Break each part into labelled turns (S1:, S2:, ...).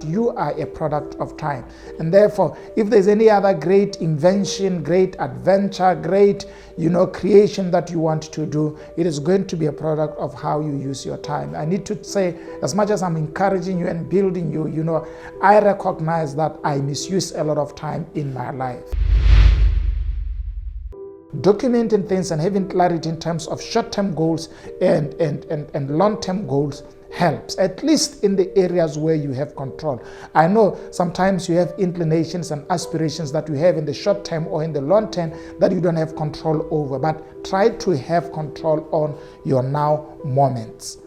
S1: that you are a product of time. And therefore, if there's any other great invention, great adventure, great, creation that you want to do, it is going to be a product of how you use your time. I need to say, as much as I'm encouraging you and building you, I recognize that I misuse a lot of time in my life. Documenting things and having clarity in terms of short-term goals and long-term goals helps, at least in the areas where you have control. I know sometimes you have inclinations and aspirations that you have in the short term or in the long term that you don't have control over, but try to have control on your now moments.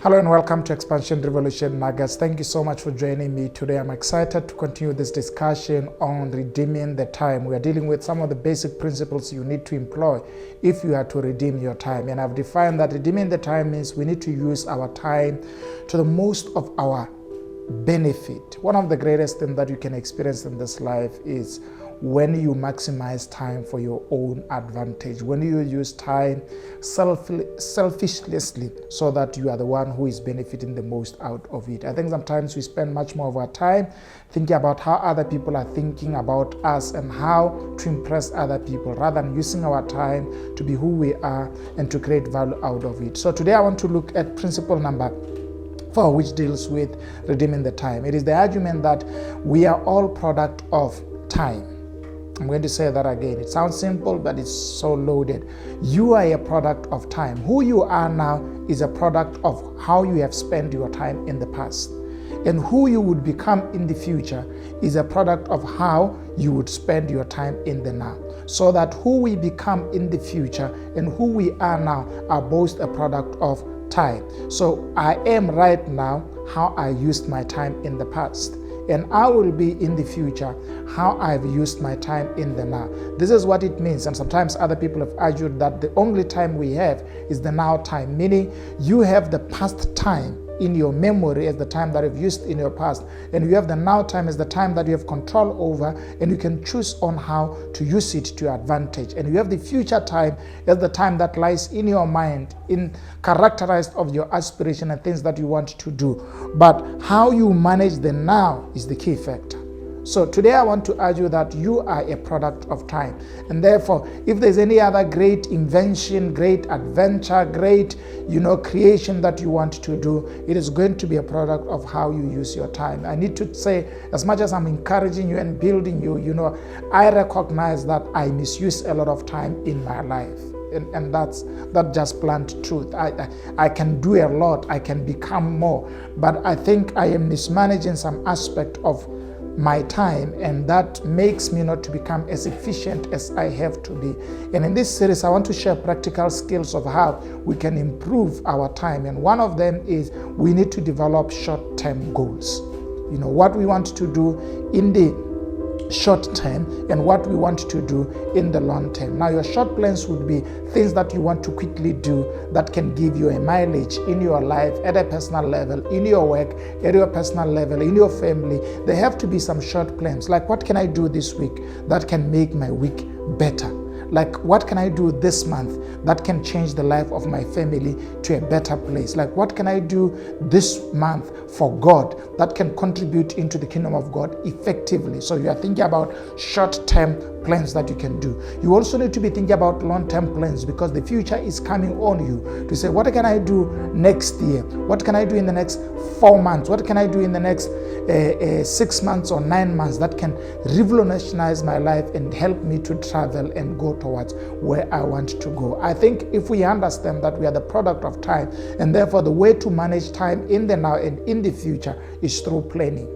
S1: Hello and welcome to Expansion Revolution Nuggets. Thank you so much for joining me today. I'm excited to continue this discussion on redeeming the time. We are dealing with some of the basic principles you need to employ if you are to redeem your time. And I've defined that redeeming the time means we need to use our time to the most of our benefit. One of the greatest things that you can experience in this life is when you maximize time for your own advantage, when you use time selfishly so that you are the one who is benefiting the most out of it. I think sometimes we spend much more of our time thinking about how other people are thinking about us and how to impress other people rather than using our time to be who we are and to create value out of it. So today I want to look at principle number 4, which deals with redeeming the time. It is the argument that we are all product of time. I'm going to say that again. It sounds simple, but it's so loaded. You are a product of time. Who you are now is a product of how you have spent your time in the past. And who you would become in the future is a product of how you would spend your time in the now. So that who we become in the future and who we are now are both a product of time. So I am right now how I used my time in the past. And I will be in the future how I've used my time in the now. This is what it means. And sometimes other people have argued that the only time we have is the now time, meaning you have the past time in your memory as the time that you've used in your past, and you have the now time as the time that you have control over, and you can choose on how to use it to your advantage. And you have the future time as the time that lies in your mind, in characterized of your aspiration and things that you want to do. But how you manage the now is the key factor. So today I want to argue that you are a product of time. And therefore, if there's any other great invention, great adventure, great, creation that you want to do, it is going to be a product of how you use your time. I need to say, as much as I'm encouraging you and building you, I recognize that I misuse a lot of time in my life. And that's just blunt truth. I can do a lot, I can become more, but I think I am mismanaging some aspect of my time, and that makes me not to become as efficient as I have to be. And in this series, I want to share practical skills of how we can improve our time. And one of them is we need to develop short-term goals. What we want to do in the short term and what we want to do in the long term. Now, your short plans would be things that you want to quickly do that can give you a mileage in your life at a personal level, in your work, at your personal level, in your family. There have to be some short plans, like what can I do this week that can make my week better? Like, what can I do this month that can change the life of my family to a better place? Like, what can I do this month for God that can contribute into the kingdom of God effectively? So you are thinking about short-term plans that you can do. You also need to be thinking about long-term plans, because the future is coming on you to say, what can I do next year? What can I do in the next 4 months? What can I do in the next 6 months or 9 months that can revolutionize my life and help me to travel and go towards where I want to go? I think if we understand that we are the product of time, and therefore the way to manage time in the now and in the future is through planning.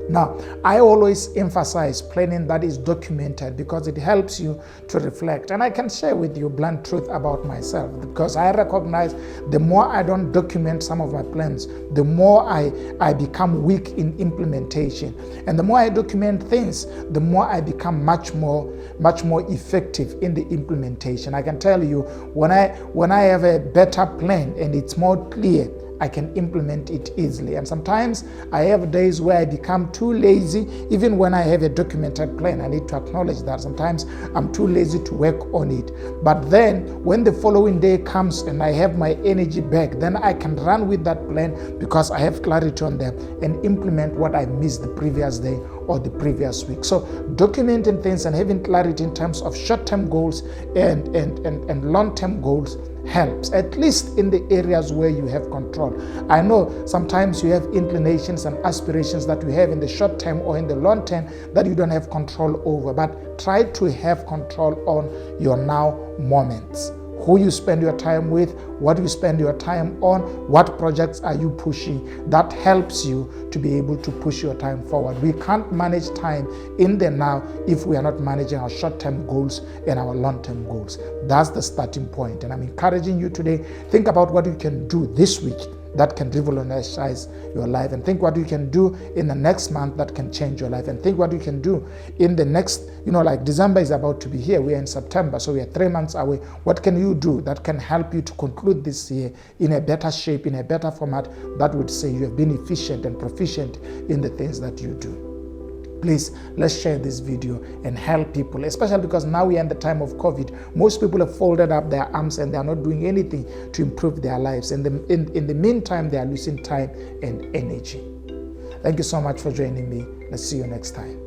S1: Now, I always emphasize planning that is documented because it helps you to reflect. And I can share with you blunt truth about myself, because I recognize the more I don't document some of my plans, the more I become weak in implementation. And the more I document things, the more I become much more effective in the implementation. I can tell you, when I have a better plan and it's more clear, I can implement it easily. And sometimes I have days where I become too lazy. Even when I have a documented plan, I need to acknowledge that sometimes I'm too lazy to work on it. But then when the following day comes and I have my energy back, then I can run with that plan because I have clarity on them and implement what I missed the previous day or the previous week. So documenting things and having clarity in terms of short-term goals and long-term goals helps, at least in the areas where you have control. I know sometimes you have inclinations and aspirations that you have in the short term or in the long term that you don't have control over, but try to have control on your now moments. Who you spend your time with, what you spend your time on, what projects are you pushing. That helps you to be able to push your time forward. We can't manage time in the now if we are not managing our short-term goals and our long-term goals. That's the starting point. And I'm encouraging you today, think about what you can do this week that can revolutionize your life, and think what you can do in the next month that can change your life, and think what you can do in the next, like December is about to be here, we are in September, so we are 3 months away. What can you do that can help you to conclude this year in a better shape, in a better format, that would say you have been efficient and proficient in the things that you do? Please, let's share this video and help people, especially because now we are in the time of COVID. Most people have folded up their arms and they are not doing anything to improve their lives. And in the meantime, they are losing time and energy. Thank you so much for joining me. Let's see you next time.